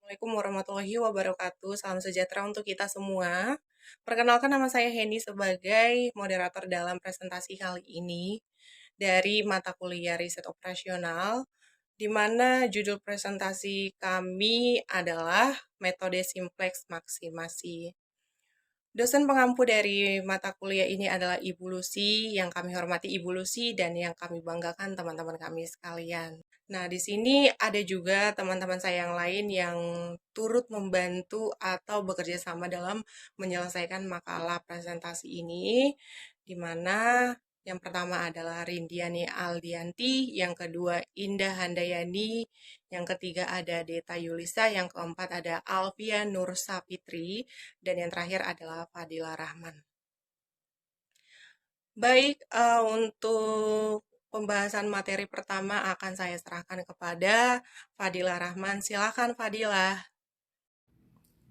Assalamualaikum warahmatullahi wabarakatuh. Salam sejahtera untuk kita semua. Perkenalkan nama saya Hendy sebagai moderator dalam presentasi kali ini dari mata kuliah riset operasional, di mana judul presentasi kami adalah metode simplex maksimasi. Dosen pengampu dari mata kuliah ini adalah Ibu Lucy, yang kami hormati Ibu Lucy dan yang kami banggakan teman-teman kami sekalian. Nah, di sini ada juga teman-teman saya yang lain yang turut membantu atau bekerja sama dalam menyelesaikan makalah presentasi ini, di mana yang pertama adalah Rindiani Aldianti, yang kedua Indah Handayani, yang ketiga ada Deta Yulisa, yang keempat ada Alvia Nur Sapitri, dan yang terakhir adalah Fadila Rahman. Baik, untuk pembahasan materi pertama akan saya serahkan kepada Fadila Rahman. Silakan Fadila.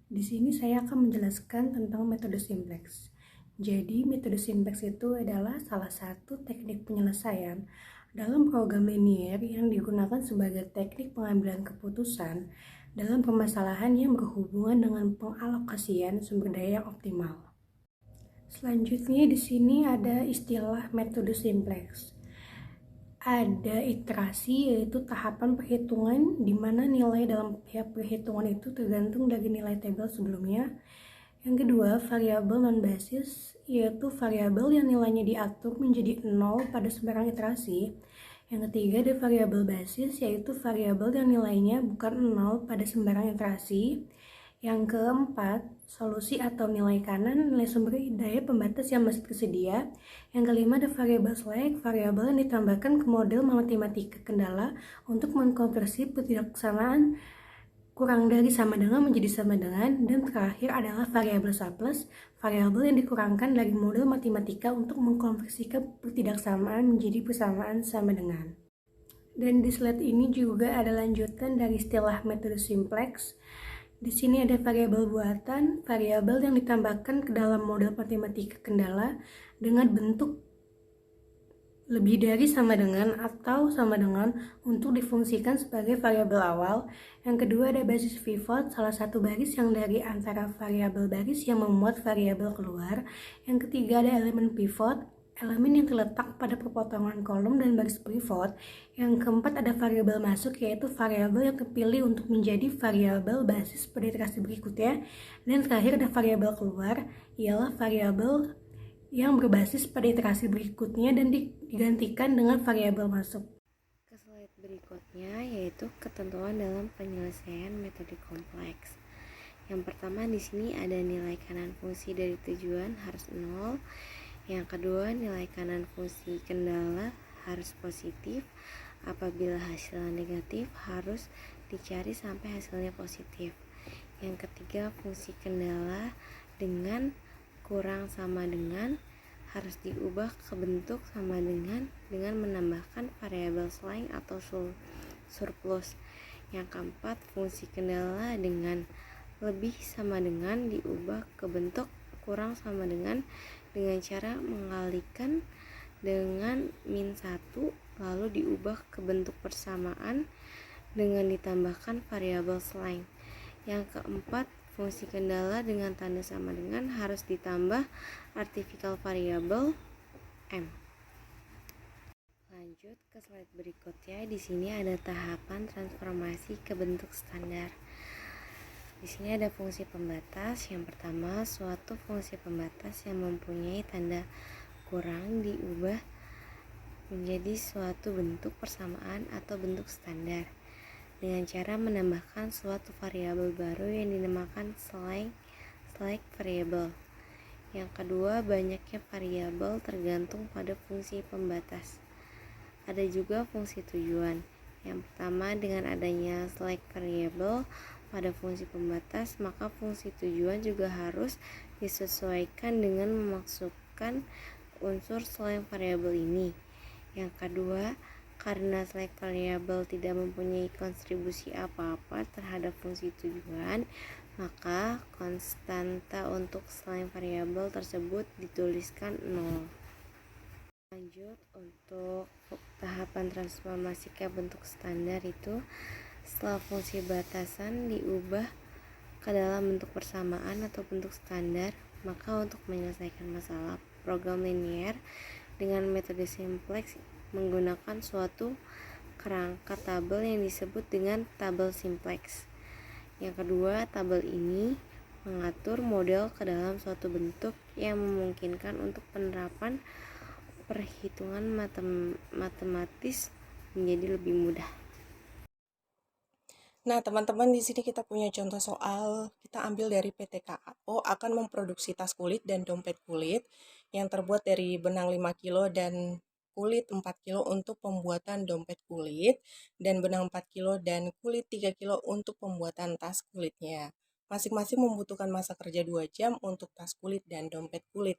Di sini saya akan menjelaskan tentang metode simplex. Jadi, metode simplex itu adalah salah satu teknik penyelesaian dalam program linear yang digunakan sebagai teknik pengambilan keputusan dalam permasalahan yang berhubungan dengan pengalokasian sumber daya yang optimal. Selanjutnya di sini ada istilah metode simplex. Ada iterasi, yaitu tahapan perhitungan di mana nilai dalam tiap perhitungan itu tergantung dari nilai tabel sebelumnya. Yang kedua, variabel non-basis, yaitu variabel yang nilainya diatur menjadi 0 pada sembarang iterasi. Yang ketiga, ada variabel basis, yaitu variabel yang nilainya bukan 0 pada sembarang iterasi. Yang keempat, solusi atau nilai kanan, nilai sumber daya pembatas yang masih tersedia. Yang kelima, ada variabel slack, variabel yang ditambahkan ke model matematika kendala untuk mengkonversi ketidaksamaan kurang dari sama dengan menjadi sama dengan. Dan terakhir adalah variabel surplus, variabel yang dikurangkan dari model matematika untuk mengkonversikan ketidaksamaan menjadi persamaan sama dengan. Dan di slide ini juga ada lanjutan dari istilah metode simplex. Di sini ada variabel buatan, variabel yang ditambahkan ke dalam model matematika kendala dengan bentuk lebih dari sama dengan atau sama dengan untuk difungsikan sebagai variabel awal. Yang kedua ada basis pivot, salah satu baris yang dari antara variabel baris yang memuat variabel keluar. Yang ketiga ada elemen pivot, elemen yang terletak pada perpotongan kolom dan baris pivot. Yang keempat ada variabel masuk, yaitu variabel yang terpilih untuk menjadi variabel basis pada iterasi berikutnya. Dan terakhir ada variabel keluar, ialah variabel yang berbasis pada iterasi berikutnya dan digantikan dengan variabel masuk. Ke slide berikutnya yaitu ketentuan dalam penyelesaian metode kompleks. Yang pertama di sini ada nilai kanan fungsi dari tujuan harus 0. Yang kedua, nilai kanan fungsi kendala harus positif. Apabila hasilnya negatif, harus dicari sampai hasilnya positif. Yang ketiga, fungsi kendala dengan kurang sama dengan harus diubah ke bentuk sama dengan menambahkan variabel selain atau surplus. Yang keempat, fungsi kendala dengan lebih sama dengan diubah ke bentuk kurang sama dengan cara mengalihkan dengan -1 lalu diubah ke bentuk persamaan dengan ditambahkan variabel selain. Yang keempat, fungsi kendala dengan tanda sama dengan harus ditambah artificial variable m. Lanjut ke slide berikutnya. Di sini ada tahapan transformasi ke bentuk standar. Di sini ada fungsi pembatas. Yang pertama, suatu fungsi pembatas yang mempunyai tanda kurang diubah menjadi suatu bentuk persamaan atau bentuk standar dengan cara menambahkan suatu variabel baru yang dinamakan slack variable. Yang kedua, banyaknya variabel tergantung pada fungsi pembatas. Ada juga fungsi tujuan. Yang pertama, dengan adanya slack variable pada fungsi pembatas, maka fungsi tujuan juga harus disesuaikan dengan memasukkan unsur slack variable ini. Yang kedua, karena slack variable tidak mempunyai kontribusi apa-apa terhadap fungsi tujuan, maka konstanta untuk slack variable tersebut dituliskan 0. Lanjut untuk tahapan transformasi ke bentuk standar itu Setelah fungsi batasan diubah ke dalam bentuk persamaan atau bentuk standar, maka untuk menyelesaikan masalah program linear dengan metode simplex menggunakan suatu kerangka tabel yang disebut dengan tabel simplex. Yang kedua, tabel ini mengatur model ke dalam suatu bentuk yang memungkinkan untuk penerapan perhitungan matematis menjadi lebih mudah. Nah, teman-teman, di sini kita punya contoh soal, kita ambil dari PT KAO akan memproduksi tas kulit dan dompet kulit yang terbuat dari benang 5 kilo dan kulit 4 kilo untuk pembuatan dompet kulit, dan benang 4 kilo dan kulit 3 kilo untuk pembuatan tas kulitnya. Masing-masing membutuhkan masa kerja 2 jam untuk tas kulit dan dompet kulit.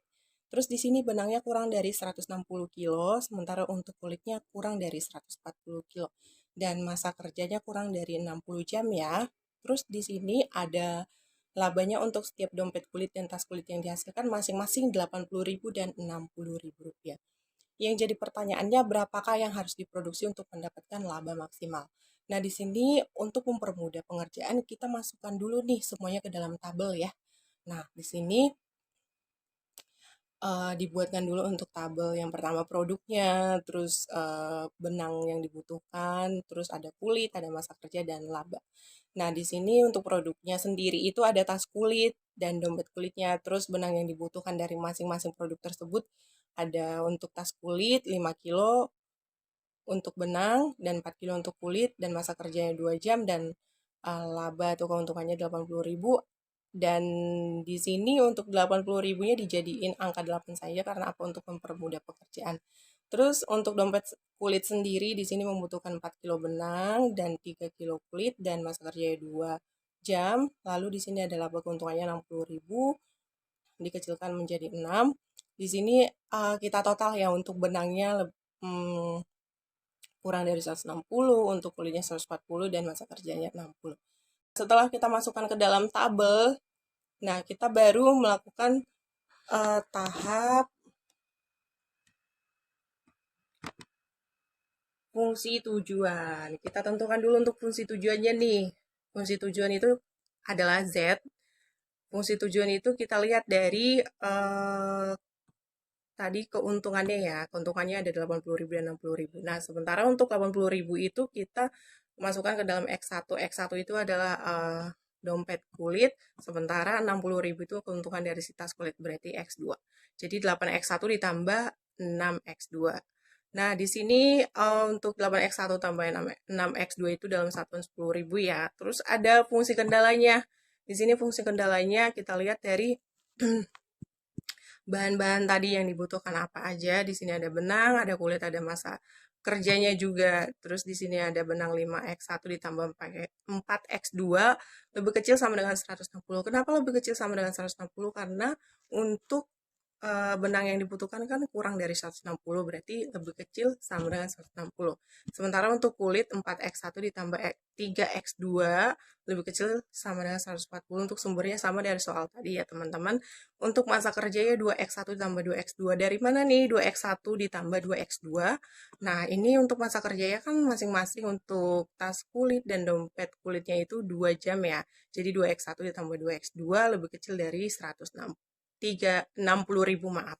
Terus di sini benangnya kurang dari 160 kilo, sementara untuk kulitnya kurang dari 140 kilo. Dan masa kerjanya kurang dari 60 jam ya. Terus di sini ada labanya untuk setiap dompet kulit dan tas kulit yang dihasilkan masing-masing 80.000 dan 60.000 rupiah. Yang jadi pertanyaannya berapakah yang harus diproduksi untuk mendapatkan laba maksimal? Nah, di sini untuk mempermudah pengerjaan kita masukkan dulu nih semuanya ke dalam tabel ya. Nah, di sini dibuatkan dulu untuk tabel. Yang pertama produknya, terus benang yang dibutuhkan, terus ada kulit, ada masa kerja, dan laba. Nah, di sini untuk produknya sendiri itu ada tas kulit dan dompet kulitnya, terus benang yang dibutuhkan dari masing-masing produk tersebut ada untuk tas kulit 5 kilo untuk benang dan 4 kilo untuk kulit dan masa kerjanya 2 jam dan laba atau keuntungannya 80.000. Dan di sini untuk 80.000-nya dijadiin angka 8 saja karena apa? Untuk mempermudah pekerjaan. Terus untuk dompet kulit sendiri di sini membutuhkan 4 kilo benang dan 3 kilo kulit dan masa kerjanya 2 jam. Lalu di sini ada laba keuntungannya 60.000 dikecilkan menjadi 6. Di sini kita total ya untuk benangnya kurang dari 160, untuk kulitnya 140 dan masa kerjanya 60. Setelah kita masukkan ke dalam tabel, nah kita baru melakukan tahap fungsi tujuan. Kita tentukan dulu untuk fungsi tujuannya nih. Fungsi tujuan itu adalah Z. Fungsi tujuan itu kita lihat dari tadi keuntungannya ya. Keuntungannya ada 80.000 dan 60.000. Nah, sementara untuk 80.000 itu kita masukkan ke dalam X1. X1 itu adalah dompet kulit, sementara 60.000 itu keuntungan dari si tas kulit, berarti X2. Jadi 8X1 ditambah 6X2. Nah, di sini untuk 8X1 tambah 6X2 itu dalam satuan 10.000 ya. Terus ada fungsi kendalanya. Di sini fungsi kendalanya kita lihat dari bahan-bahan tadi yang dibutuhkan apa aja. Di sini ada benang, ada kulit, ada masa kerjanya juga. Terus di sini ada benang 5X1 ditambah 4X2 lebih kecil sama dengan 160. Kenapa lebih kecil sama dengan 160? Karena untuk benang yang dibutuhkan kan kurang dari 160, berarti lebih kecil sama dengan 160. Sementara untuk kulit 4X1 ditambah 3X2 lebih kecil sama dengan 140. Untuk sumbernya sama dari soal tadi ya teman-teman. Untuk masa kerjanya 2X1 ditambah 2X2. Dari mana nih 2X1 ditambah 2X2? Nah, ini untuk masa kerjanya kan masing-masing untuk tas kulit dan dompet kulitnya itu 2 jam ya. Jadi 2X1 ditambah 2X2 lebih kecil dari 60.000, maaf.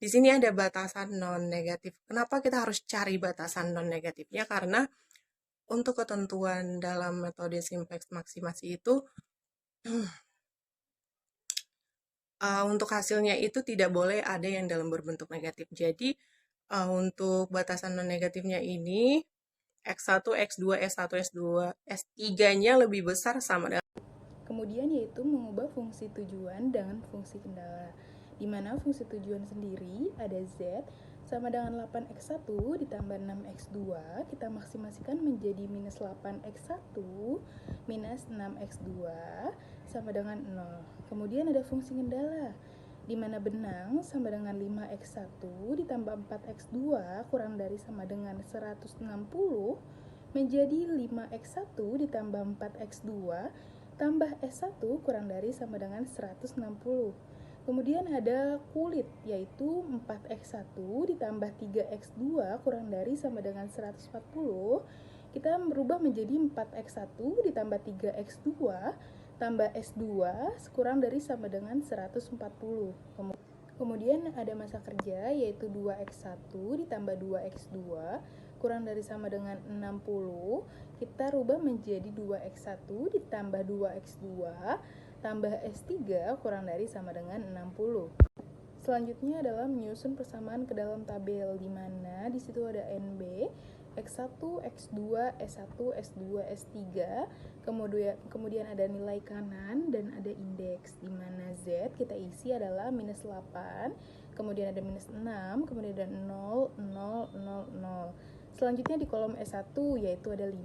Di sini ada batasan non negatif. Kenapa kita harus cari batasan non negatifnya? Karena untuk ketentuan dalam metode simplex maksimasi itu untuk hasilnya itu tidak boleh ada yang dalam berbentuk negatif. Jadi untuk batasan non negatifnya ini X1, X2, S1, S2, S3-nya lebih besar sama dengan. Kemudian yaitu mengubah fungsi tujuan dengan fungsi kendala, di mana fungsi tujuan sendiri ada Z sama dengan 8X1 ditambah 6X2, kita maksimasikan menjadi minus 8X1 minus 6X2 sama dengan 0. Kemudian ada fungsi kendala, di mana benang sama dengan 5X1 ditambah 4X2 kurang dari sama dengan 160 menjadi 5X1 ditambah 4X2 tambah S1 kurang dari sama dengan 160. Kemudian ada kulit, yaitu 4X1 ditambah 3X2 kurang dari sama dengan 140. kita merubah menjadi 4x1 ditambah 3x2 tambah S2 kurang dari sama dengan 140. Kemudian ada masa kerja yaitu 2x1 ditambah 2x2 kurang dari sama dengan 60. Kita rubah menjadi 2x1 ditambah 2x2 tambah S3 kurang dari sama dengan 60. Selanjutnya adalah menyusun persamaan ke dalam tabel, di mana di situ ada NB, X1, X2, S1, S2, S3, kemudian ada nilai kanan dan ada indeks, di mana Z kita isi adalah minus 8, kemudian ada minus 6, kemudian ada 0, 0, 0, 0. Selanjutnya di kolom S1 yaitu ada 5,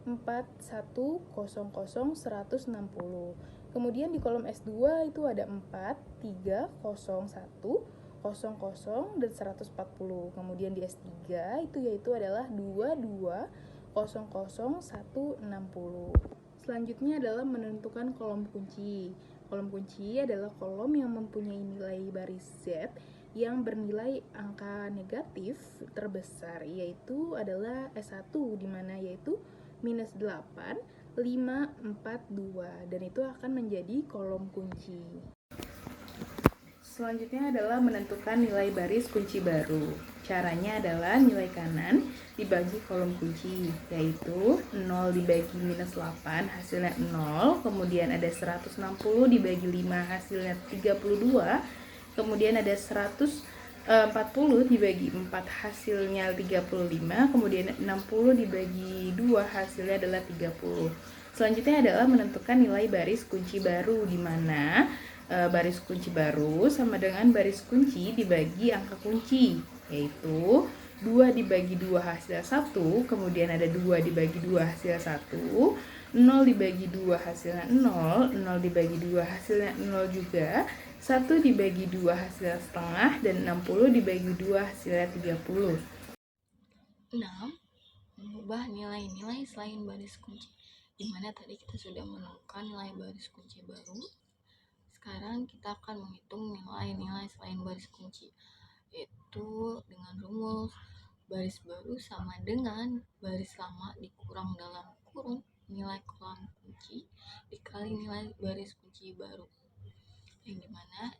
4, 1, 0, 0, 160. Kemudian di kolom S2 itu ada 4, 3, 0, 1, 00, dan 140. Kemudian di S3 itu yaitu adalah 2, 2, 00, 160. Selanjutnya adalah menentukan kolom kunci. Kolom kunci adalah kolom yang mempunyai nilai baris Z yang bernilai angka negatif terbesar, yaitu adalah S1, di mana yaitu minus 8, 5, 4, 2, dan itu akan menjadi kolom kunci. Selanjutnya adalah menentukan nilai baris kunci baru. Caranya adalah nilai kanan dibagi kolom kunci, yaitu 0 dibagi minus 8 hasilnya 0, kemudian ada 160 dibagi 5 hasilnya 32, kemudian ada 140 dibagi 4 hasilnya 35, kemudian 60 dibagi 2 hasilnya adalah 30. Selanjutnya adalah menentukan nilai baris kunci baru, di mana baris kunci baru sama dengan baris kunci dibagi angka kunci, yaitu 2 dibagi 2 hasil 1, kemudian ada 2 dibagi 2 hasil 1, 0 dibagi 2 hasilnya 0, 0 dibagi 2 hasilnya 0 juga, 1 dibagi 2 hasilnya setengah, dan 60 dibagi 2 hasilnya 30. 6. Mengubah nilai-nilai selain baris kunci. Dimana tadi kita sudah menemukan nilai baris kunci baru. Sekarang kita akan menghitung nilai-nilai selain baris kunci, yaitu dengan rumus baris baru sama dengan baris lama dikurang dalam kurung nilai kolom kunci dikali nilai baris kunci baru, yang dimana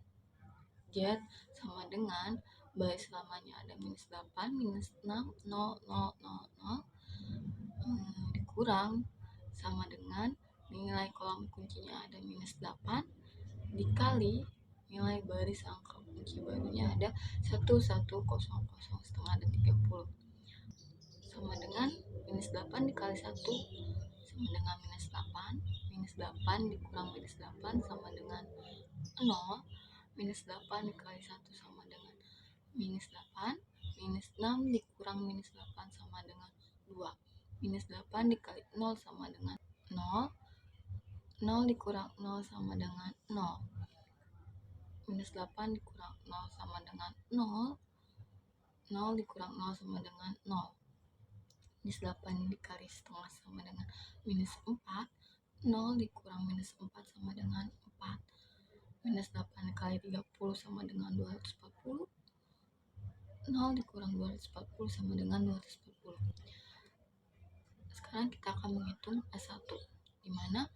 Z sama dengan baris lamanya ada minus 8, minus 6, 0, 0, 0, 0, dikurang sama dengan nilai kolom kuncinya ada minus 8 dikali nilai baris angka kunci barunya ada 1, 1, 0, 0, setengah, dan 30, sama dengan minus 8 dikali 1 sama dengan minus 8, minus 8 dikurang minus 8 sama dengan 0, minus 8 dikali 1 sama dengan minus 8, minus 6 dikurang minus 8 sama dengan 2, minus 8 dikali 0 sama dengan 0, 0 dikurang 0 sama dengan 0, minus 8 dikurang 0 sama dengan 0, 0 dikurang 0 sama dengan 0, minus 8 dikali setengah sama dengan minus 4, 0 dikurang minus 4 sama dengan 4, minus 8 dikali 30 sama dengan 240, 0 dikurang 240 sama dengan 240. Sekarang kita akan menghitung S1, di mana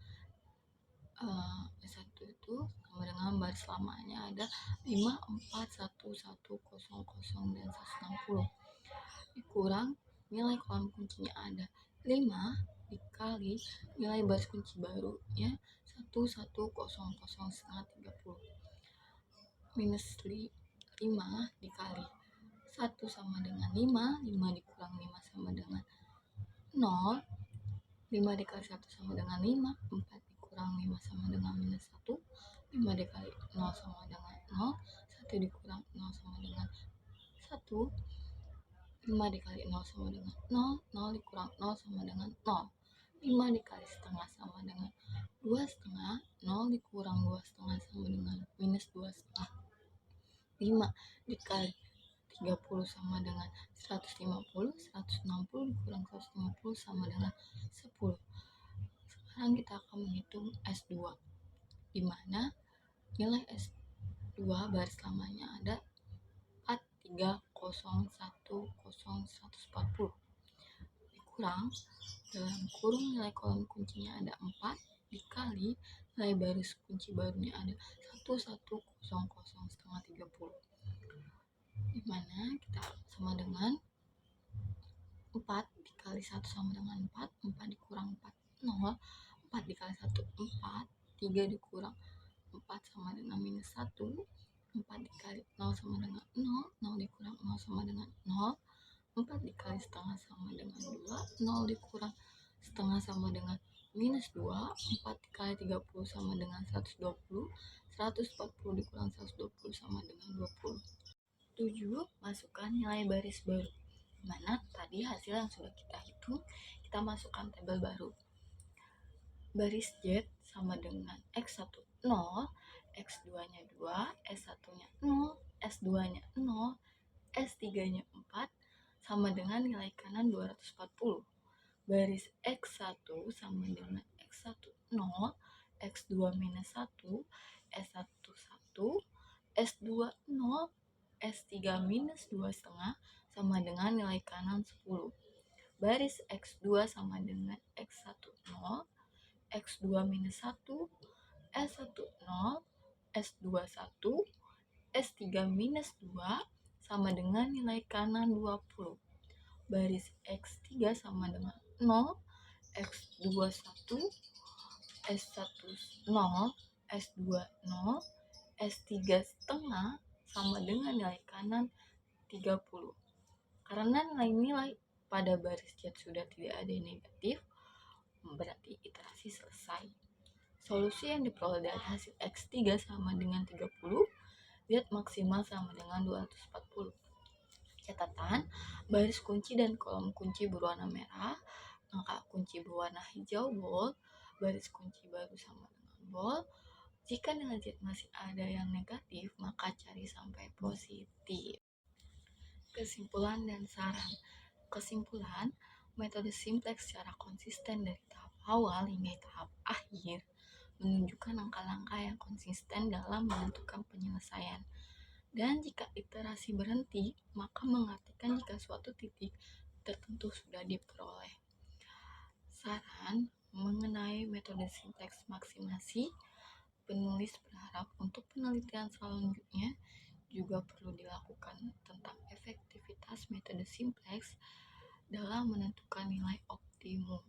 S1 itu sama dengan baris lamanya ada 5, 4, 1, 1, 0, 0, dan 160 dikurang nilai kolom kuncinya ada 5 dikali nilai baris kunci barunya 1, 1, 0, 0, setengah 30, minus 5 dikali 1 sama dengan 5, 5 dikurang 5 sama dengan 0, 5 dikali 1 sama dengan 5, 4 dikurang 5 sama dengan minus 1, 5 dikali 0 sama dengan 0, 1 dikurang 0 sama dengan 1, 5 dikali 0 sama dengan 0, 0 dikurang 0 sama dengan 0, 5 dikali setengah sama dengan 2 setengah, 0 dikurang 2 setengah sama dengan minus 2 setengah, 5 dikali 30 sama dengan 150, 160 dikurang 150 sama dengan 10. Sekarang kita akan menghitung S2, di mana nilai S2 baris lamanya ada 4, 3, 0, 1, 0, 140 kurang dalam kurung nilai kolom kuncinya ada 4 dikali nilai baris kunci barunya ada 1100 setengah 30, dimana kita sama dengan 4 dikali 1 sama dengan 4, 4 dikurang 4, 0, 4 dikali 1, 4, 3 dikurang 4 sama dengan minus 1, 4 dikali 0 sama dengan 0, 0 dikurang 0 sama dengan 0, 4 dikali setengah sama dengan 2, 0 dikurang setengah sama dengan minus 2, 4 dikali 30 sama dengan 120, 140 dikurang 120 sama dengan 20. 7. Masukkan nilai baris baru, mana tadi hasil yang sudah kita hitung, kita masukkan tabel baru. Baris Z sama dengan X1 0, X2 nya 2, S1 nya 0, S2 nya 0, S3 nya 4 sama dengan nilai kanan 240. Baris X1 sama dengan X1 0, X2 minus 1, S1 1, S2 0, S3 minus 2 setengah sama dengan nilai kanan 10. Baris X2 sama dengan X1 0, X2 minus 1, S1 0, S2 1, S3 minus 2 sama dengan nilai kanan 20. Baris X3 sama dengan 0, X2 1, S1 0, S2 0, S3 setengah sama dengan nilai kanan 30. Karena nilai-nilai pada baris Z sudah tidak ada yang negatif, berarti iterasi selesai. Solusi yang diperoleh dari hasil X3 sama dengan 30, Z maksimal sama dengan 240. Catatan, baris kunci dan kolom kunci berwarna merah, angka kunci berwarna hijau bold, baris kunci baru sama dengan bold. Jika nilai Z masih ada yang negatif, maka cari sampai positif. Kesimpulan dan saran. Kesimpulan, metode simplex secara konsisten dari tahap awal hingga tahap akhir menunjukkan langkah-langkah yang konsisten dalam menentukan penyelesaian. Dan jika iterasi berhenti, maka mengartikan jika suatu titik tertentu sudah diperoleh. Saran mengenai metode simplex maksimasi, penulis berharap untuk penelitian selanjutnya juga perlu dilakukan tentang efektivitas metode simplex dalam menentukan nilai optimum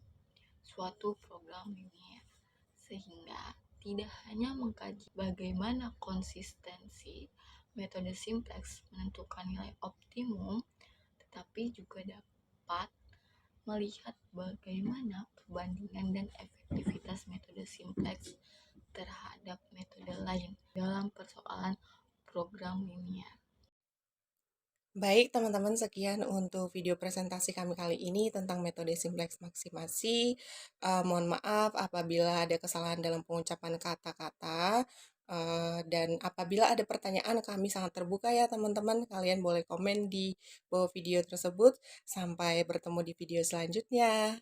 suatu program linear, sehingga tidak hanya mengkaji bagaimana konsistensi metode simplex menentukan nilai optimum, tetapi juga dapat melihat bagaimana perbandingan dan efektivitas metode simplex terhadap metode lain dalam persoalan program linear. Baik teman-teman, sekian untuk video presentasi kami kali ini tentang metode simplex maksimasi. Mohon maaf apabila ada kesalahan dalam pengucapan kata-kata. Dan apabila ada pertanyaan, kami sangat terbuka ya teman-teman. Kalian boleh komen di bawah video tersebut. Sampai bertemu di video selanjutnya.